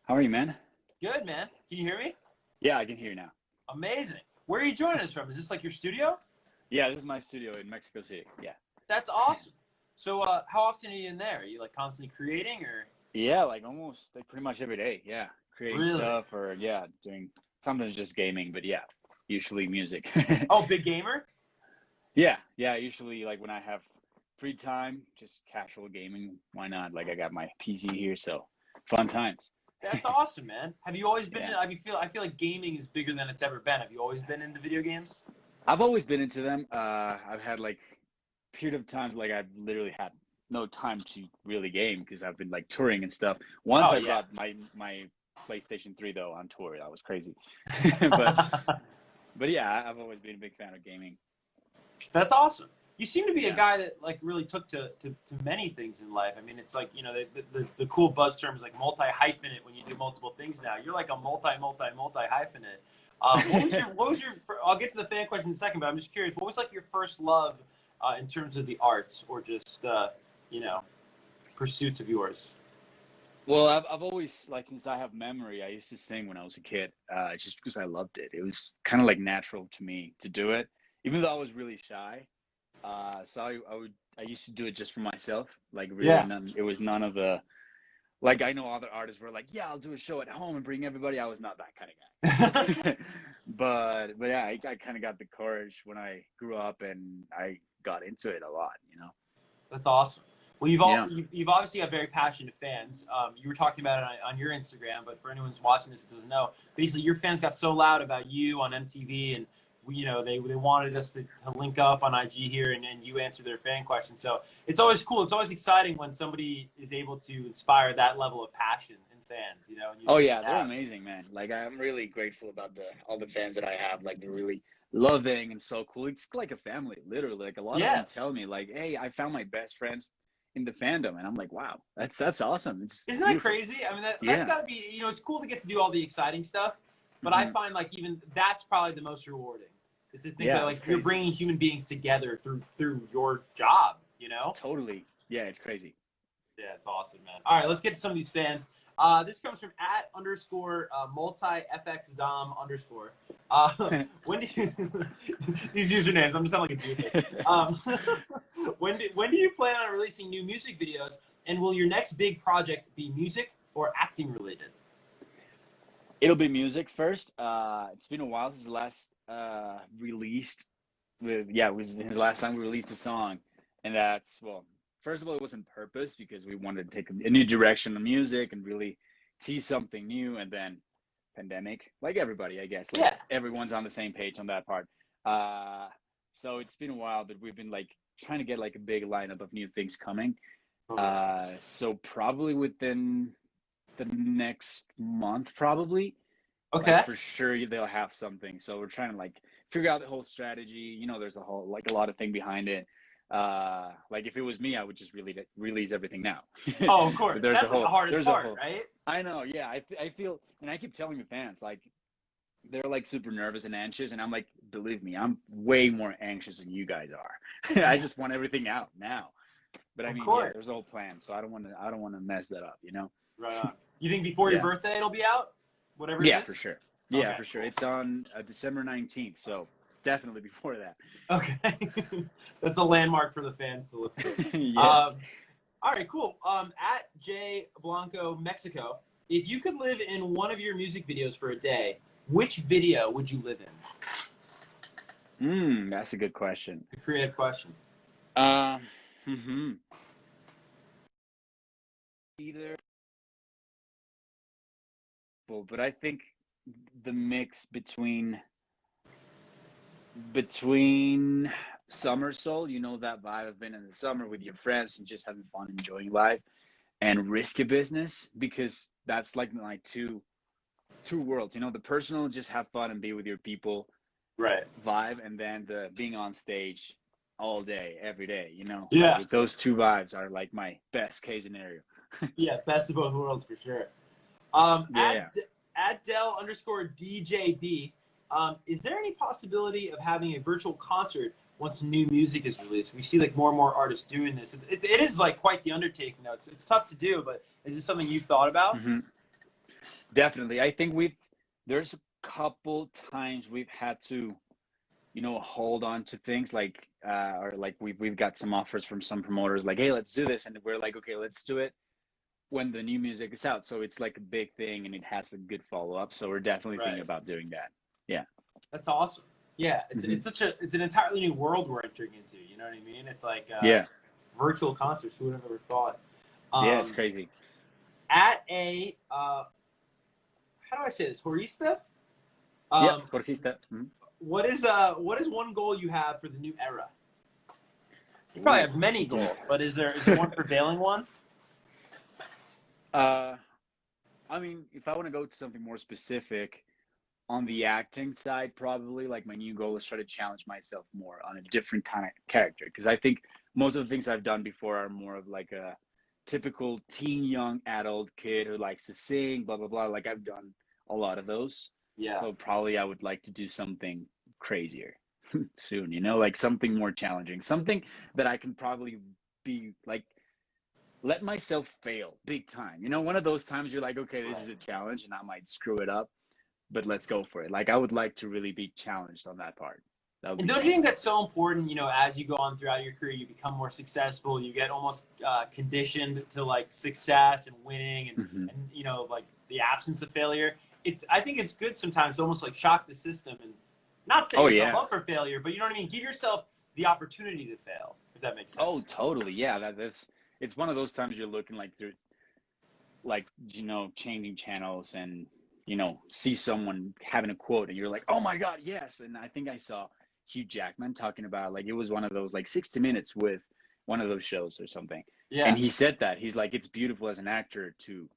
How are you, man? Good, man. Can you hear me? Yeah, I can hear you now. Amazing. Where are you joining us from? Is this like your studio? Yeah, this is my studio in Mexico City. Yeah. That's awesome. So, how often are you in there? Are you like constantly creating, or Yeah, like almost like pretty much every day. Yeah. Creating really? stuff or yeah, doing sometimes just gaming, but yeah, usually music. Oh, big gamer? Yeah, usually like when I have free time, just casual gaming. Why not? Like I got my PC here, so fun times. That's awesome, man. Have you always been? Yeah. I feel like gaming is bigger than it's ever been. Have you always been into video games? I've always been into them. I've had like period of times like I've literally had no time to really game because I've been like touring and stuff. Once Oh I yeah. brought my PlayStation 3 though on tour. That was crazy. but but yeah, I've always been a big fan of gaming. That's awesome. You seem to be a Yeah. guy that like really took to many things in life. I mean, it's like, the cool buzz term is like multi-hyphenate when you do multiple things now. You're like a multi-hyphenate. What was your, I'll get to the fan question in a second, but I'm just curious, what was like your first love in terms of the arts or just, you know, pursuits of yours? Well, I've always like since I have memory, I used to sing when I was a kid, just because I loved it. It was kind of like natural to me to do it, even though I was really shy. So I used to do it just for myself. Like really Yeah. none. It was none of the like I know other artists were like, yeah, I'll do a show at home and bring everybody. I was not that kind of guy. But yeah, I kind of got the courage when I grew up and I got into it a lot. That's awesome. Well, Yeah. you've obviously got very passionate fans. You were talking about it on your Instagram, but for anyone who's watching this that doesn't know, basically your fans got so loud about you on MTV, and they wanted us to link up on IG here, and you answer their fan questions. So it's always cool. It's always exciting when somebody is able to inspire that level of passion in fans. And you Oh seem yeah, to they're have. amazing, man. Like I'm really grateful about the all the fans that I have. Like they're really loving and so cool. It's like a family, literally. Like a lot of Yeah. them tell me, like, "Hey, I found my best friends in the fandom," and I'm like, "Wow, that's awesome. It's Isn't that beautiful." crazy? I mean, that's Yeah. got to be, it's cool to get to do all the exciting stuff, but I Hmm. find like even that's probably the most rewarding is to think that Yeah, it's like you're crazy. bringing human beings together through your job. Totally. Yeah, it's crazy. Yeah, it's awesome, man. All right, let's get to some of these fans. This comes from @ underscore multi FX Dom underscore. When do you these usernames? I'm just sounding like a doofus. When do you plan on releasing new music videos, and will your next big project be music or acting related? It'll be music first. It's been a while since the last released. It was his last time we released a song, and that's well. First of all, it was on purpose because we wanted to take a new direction of music and really tease something new. And then pandemic, like everybody, I guess, like Yeah. everyone's on the same page on that part. Uh, so it's been a while, but we've been like trying to get like a big lineup of new things coming. Totally. So probably within the next month, probably like Okay. for sure they'll have something. So we're trying to like figure out the whole strategy. There's a whole like a lot of thing behind it. Like if it was me, I would just really release everything now. Oh, of course. But there's a That's like the whole hardest there's a part, whole right? I know, yeah. I feel and I keep telling the fans like they're like super nervous and anxious and I'm like, believe me, I'm way more anxious than you guys are. I just want everything out now. But I Of mean, yeah, course. there's a whole plan, so I don't want to mess that up. Right on. You think before your Yeah. birthday it'll be out? Whatever it Yeah, for is? sure. Yeah, Okay. for sure. It's on December 19th, so definitely before that. Okay. That's a landmark for the fans to look for. Yeah. All right, cool. @ J Blanco Mexico. If you could live in one of your music videos for a day, which video would you live in? That's a good question. A creative question. Um, hmm Either, but I think the mix between summer soul, that vibe of being in the summer with your friends and just having fun, enjoying life, and risky business, because that's like my two worlds. The personal, just have fun and be with your people Right. vibe, and then the being on stage all day, every day. Yeah. Like those two vibes are like my best case scenario. Yeah, best of both worlds for sure. Yeah. At Dell underscore DJB, is there any possibility of having a virtual concert once new music is released? We see like more and more artists doing this. It is like quite the undertaking though. It's tough to do, but is this something you've thought about? Hmm. Definitely. I think there's a couple times we've had to, hold on to things like, or like we've got some offers from some promoters like, hey, let's do this. And we're like, okay, let's do it when the new music is out. So it's like a big thing and it has a good follow up. So we're definitely thinking Right. about doing that. Yeah. That's awesome. Yeah, Hmm. it's an entirely new world we're entering into. You know what I mean? It's like Yeah. virtual concerts. Who would have ever thought? Yeah. It's crazy. At a how do I say this? Horista? Yeah. Um, Jorgista. Hmm. what is one goal you have for the new era? You probably Ooh. have many goals, but is there one prevailing one? Uh, I mean, if I want to go to something more specific, on the acting side, probably like my new goal is try to challenge myself more on a different kind of character. Because I think most of the things I've done before are more of like a typical teen, young adult kid who likes to sing, blah, blah, blah. Like I've done a lot of those. Yeah. So probably I would like to do something crazier soon, like something more challenging, something that I can probably be like, let myself fail big time. One of those times you're like, okay, this is a challenge and I might screw it up, but let's go for it. Like I would like to really be challenged on that part. That would And be don't you fun. think that's so important? As you go on throughout your career, you become more successful. You get almost conditioned to like success and winning, and Hmm. like the absence of failure. I think it's good sometimes to almost like shock the system and not set Oh yourself yeah. up for failure, but you know what I mean. Give yourself the opportunity to fail, if that makes Oh, sense. totally. Yeah. That's it's one of those times you're looking like through like changing channels and see someone having a quote and you're like, oh my god, yes. And I think I saw Hugh Jackman talking about like it was one of those like 60 Minutes with one of those shows or something, and Yeah. he said that he's like, it's beautiful as an actor to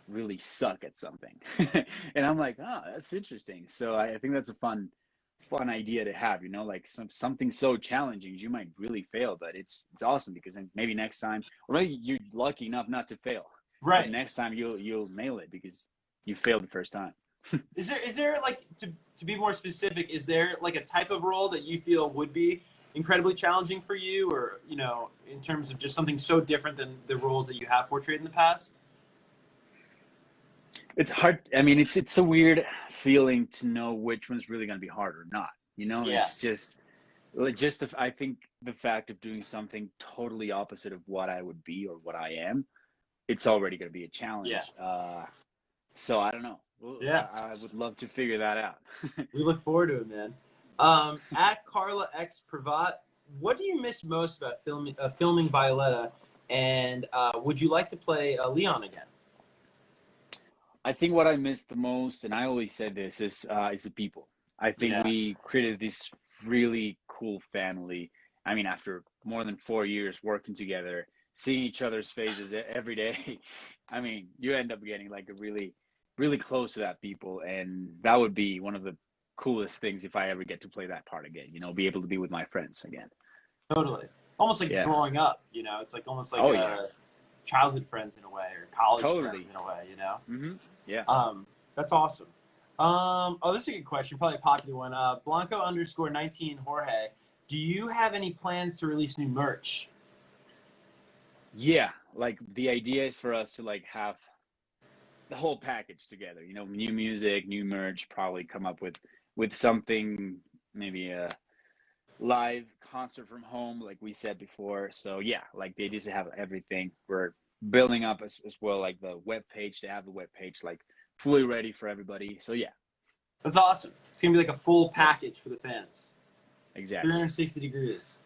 really suck at something. And I'm like, oh, that's interesting. So I think that's a fun idea to have, like something so challenging you might really fail, but it's awesome because then maybe next time, or maybe you're lucky enough not to fail, but Right. next time you'll nail it because you failed the first time. Is there like to be more specific? Is there like a type of role that you feel would be incredibly challenging for you, or in terms of just something so different than the roles that you have portrayed in the past? It's hard. I mean, it's a weird feeling to know which one's really going to be hard or not. Yeah. It's just like I think the fact of doing something totally opposite of what I would be or what I am, it's already going to be a Yeah. challenge. So I don't know. Well, Yeah. I would love to figure that out. We look forward to it, man. At Carla X Pravat, what do you miss most about filming Violetta, and would you like to play Leon again? I think what I miss the most, and I always said this, is the people. I think Yeah. we created this really cool family. I mean, after more than 4 years working together, seeing each other's faces every day, I mean, you end up getting like a really, really close to that people, and that would be one of the coolest things if I ever get to play that part again. Be able to be with my friends again. Totally. Almost like Yeah. growing up, It's like almost like Oh yeah. childhood friends in a way, or college friends Totally. in a way. Hmm. Yeah. That's awesome. Oh, this is a good question, probably a popular one. Blanco underscore 19 Jorge, do you have any plans to release new merch? Yeah. Like the idea is for us to like have the whole package together. New music, new merch, probably come up with something, maybe a live concert from home, like we said before. So yeah, like they just have everything. We're building up as well, like the web page, to have the web page like fully ready for everybody. So yeah, That's awesome. It's gonna be like a full yeah, package for the fans. exactly. 360 degrees.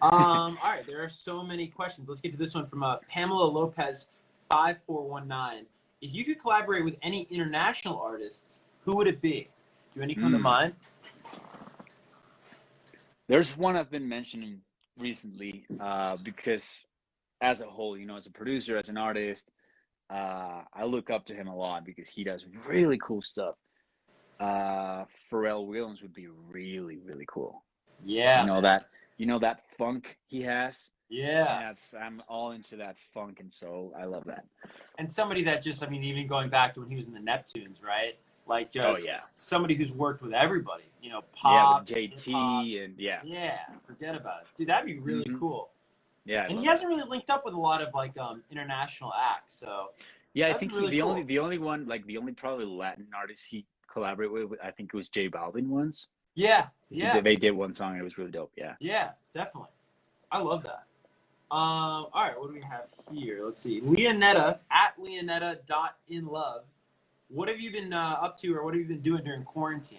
All right, there are so many questions. Let's get to this one from Pamela Lopez 5419. If you could collaborate with any international artists, who would it be? Do any come to Mm. mind? There's one I've been mentioning recently, because as a whole, as a producer, as an artist, I look up to him a lot because he does really cool stuff. Pharrell Williams would be really, really cool. You Yeah, know man. that, that funk he has, and Yeah. I'm all into that funk and soul. I love that. And somebody that just, even going back to when he was in the Neptunes, right? Like Oh just yeah, somebody who's worked with everybody, yeah, with pop, hip hop. JT and yeah. Yeah, forget about it. Dude, that'd be really Hmm. cool. Yeah, I And he love hasn't that. really linked up with a lot of like international acts, so Yeah, I That'd think be really cool. the only one, like the only probably Latin artist he collaborated with, I think it was J Balvin once. Yeah, He yeah, did, they did one song and it was really dope. Yeah. yeah, definitely. I love that. All right, what do we have here? Let's see. Leonetta at Leonetta.inlove. What have you been up to, or what have you been doing during quarantine?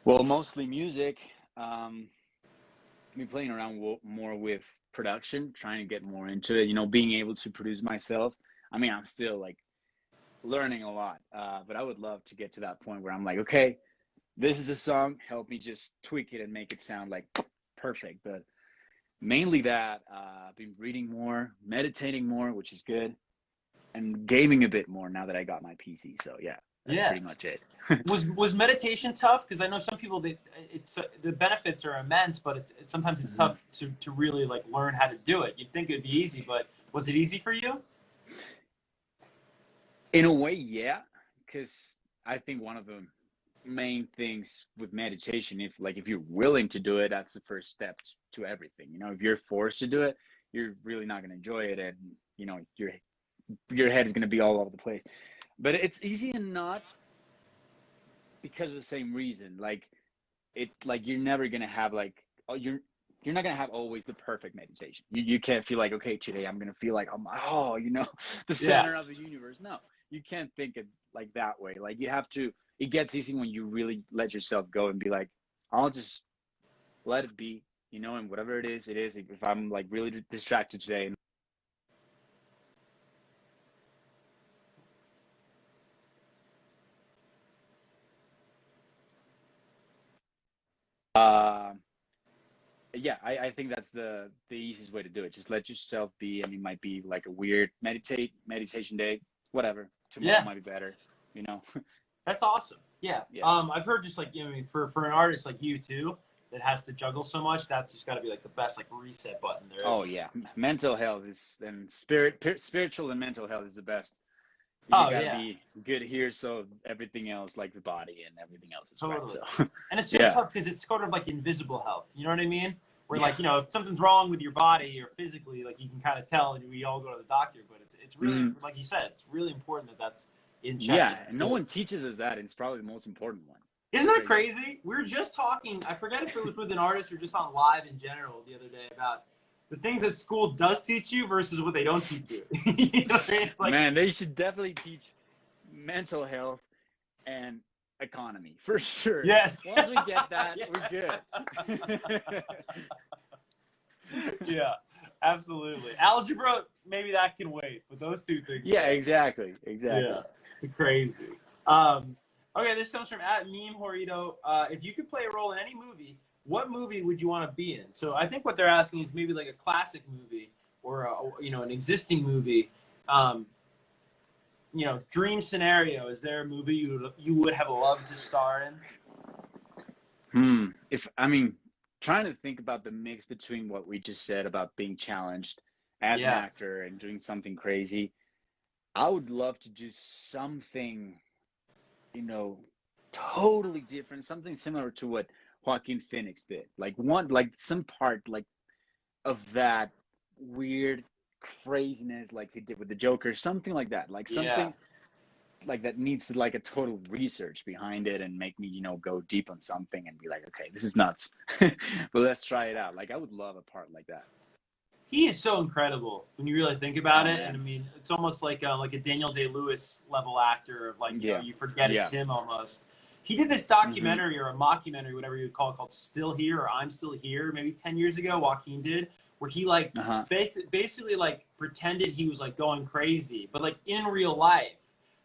Well, mostly music. Been playing around more with production, trying to get more into it. You know, being able to produce myself. I mean, I'm still like learning a lot, but I would love to get to that point where I'm like, okay, this is a song. Help me just tweak it and make it sound like perfect. But mainly that. I've been reading more, meditating more, which is good, and gaming a bit more now that I got my PC. So yeah, that's Yeah. pretty much it. Was meditation tough? Because I know some people it's the benefits are immense, but sometimes it's Mhm. tough to really like learn how to do it. You'd think it'd be easy, but was it easy for you? In a way, yeah, because I think one of the main things with meditation, if you're willing to do it, that's the first step to everything. You know, if you're forced to do it, you're really not going to enjoy it, and you know your head is going to be all over the place. But it's easy and not because of the same reason. Like you're never going to have like you're not gonna have always the perfect meditation. You can't feel like, okay, today I'm gonna feel like the Yeah. center of the universe. No, you can't think it like that way. Like you have to. It gets easy when you really let yourself go and be like, I'll just let it be, you know, and whatever it is, it is. If I'm like really distracted today, uh, yeah, I think that's the easiest way to do it. Just let yourself be, and it might be like a weird meditation day, whatever. Tomorrow Yeah. might be better, you know. That's awesome. Yeah. Yeah. I've heard just like, I mean, for an artist like you too, that has to juggle so much, that's just got to be like the best like reset button there Oh is. yeah, mental health is and spiritual and mental health is the best. You Oh got to yeah, be good here, so everything else, like the body and everything else, is right. totally. So, And it's so yeah, tough because it's sort of like invisible health. You know what I mean? Where yeah, like, if something's wrong with your body or physically, like you can kind of tell, and we all go to the doctor. But it's really, mm, like you said, it's really important that that's in check, yeah. and that's And no good. one teaches us that. And it's probably the most important one. Isn't It's that crazy. crazy? We were just talking. I forget if it was with an artist or just on live in general the other day about the things that school does teach you versus what they don't teach you. You know what I mean? It's like, Man, they should definitely teach mental health and economy for sure. yes, Once we get that, yeah. we're good. Yeah, absolutely. Algebra, maybe that can wait, but those two things, Yeah, man. exactly, Yeah, exactly. crazy. Okay, this comes from at Meme Horito. If you could play a role in any movie, what movie would you want to be in? So I think what they're asking is maybe like a classic movie or an existing movie. Um, dream scenario. Is there a movie you would have loved to star in? If I mean, trying to think about the mix between what we just said about being challenged as an Yeah, actor and doing something crazy, I would love to do something, you know, totally different, something similar to what Joaquin Phoenix did. Like some part like of that weird craziness like he did with the Joker, something like that. Like yeah. something like that needs like a total research behind it and make me, you know, go deep on something and be like, okay, this is nuts. But let's try it out. Like I would love a part like that. He is so incredible when you really think about Oh it, and I man. mean, it's almost like a Daniel Day Lewis level actor of like Yeah. you forget it's Yeah. him almost. He did this Mm-hmm. documentary or a mockumentary, whatever you would call it, called "Still Here" or "I'm Still Here," maybe 10 years ago. Joaquin did, where he like Uh-huh. basically like pretended he was like going crazy, but like in real life.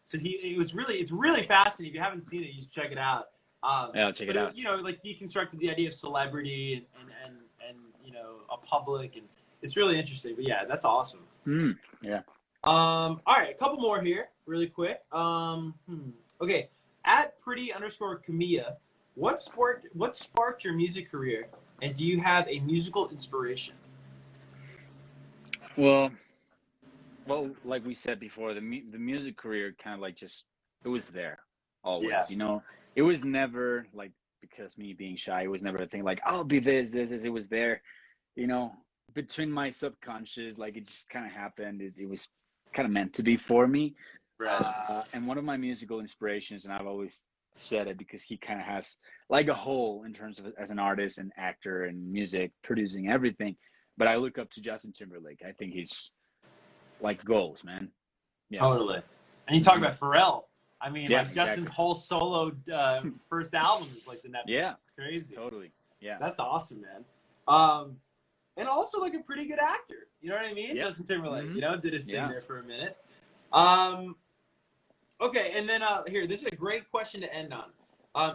So it's really fascinating. If you haven't seen it, you should check it out. Yeah, I'll check But it out. like deconstructed the idea of celebrity and a public, and it's really interesting. But yeah, that's awesome. Yeah. All right, a couple more here, really quick. Okay, at pretty_Camilla, what sparked your music career, and do you have a musical inspiration? Well, like we said before, the music career kind of like just it was there Yeah, always. You know, it was never like because me being shy, it was never a thing like I'll be this. It was there, you know, between my subconscious, like it just kind of happened. It was kind of meant to be for me. Right. And one of my musical inspirations, and I've always said it because he kind of has like a whole in terms of as an artist and actor and music producing everything. But I look up to Justin Timberlake. I think he's like goals, man. Yeah. Totally. And you talk about Pharrell. I mean, Yeah, like Justin's whole solo first album is like the Netflix. Yeah, It's crazy. Totally. Yeah. That's awesome, man. And also like a pretty good actor. You know what I mean? Yep. Justin Timberlake, Mhm. you know, did his thing Yeah. there for a minute. Okay, and then here, this is a great question to end on.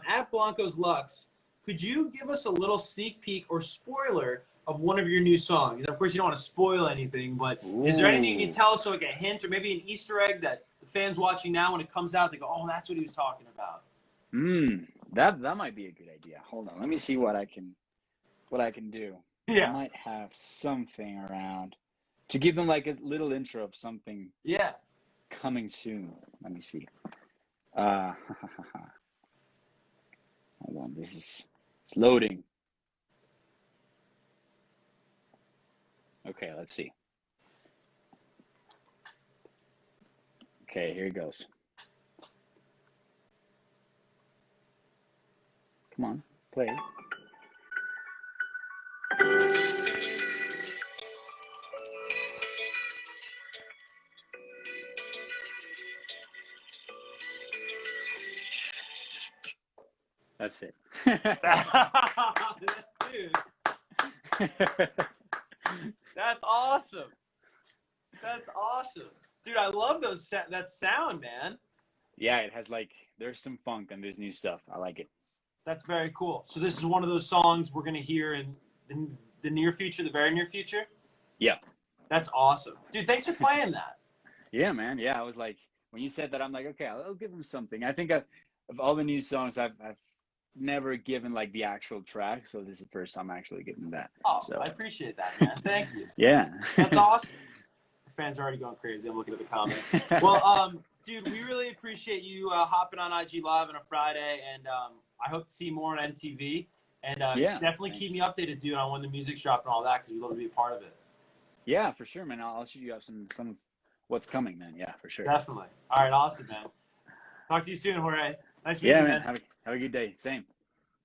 At Blanco's Lux, could you give us a little sneak peek or spoiler of one of your new songs? Of course, you don't want to spoil anything, but is there anything you can tell us, so like a hint or maybe an Easter egg that the fans watching now, when it comes out, they go, "Oh, that's what he was talking about." That might be a good idea. Hold on, let me see what I can do. Yeah. I might have something around to give them like a little intro of something. Yeah. Coming soon. Let me see. Hold on, it's loading. Okay, let's see. Okay, here it goes. Come on, play it. That's it. Dude. That's awesome. That's awesome. Dude, I love that sound, man. Yeah, it has like, there's some funk on this new stuff. I like it. That's very cool. So this is one of those songs we're going to hear in the near future, the very near future? Yeah. That's awesome. Dude, thanks for playing that. Yeah, man. Yeah, I was like, when you said that, I'm like, okay, I'll give him something. I think of all the new songs, I've never given like the actual track, so this is the first time I'm actually giving that. Oh, so I appreciate that, man. Thank you. Yeah. That's awesome. Your fans are already going crazy. I'm looking at the comments. Well, dude, we really appreciate you hopping on IG Live on a Friday, and I hope to see you more on MTV. And definitely keep me updated, dude, on when the music's dropping and all that, because we'd love to be a part of it. Yeah, for sure, man. I'll shoot you up some what's coming, man. Yeah, for sure. Definitely. All right, awesome, man. Talk to you soon, Jorge. Nice meeting you, man. Have a good day. Same.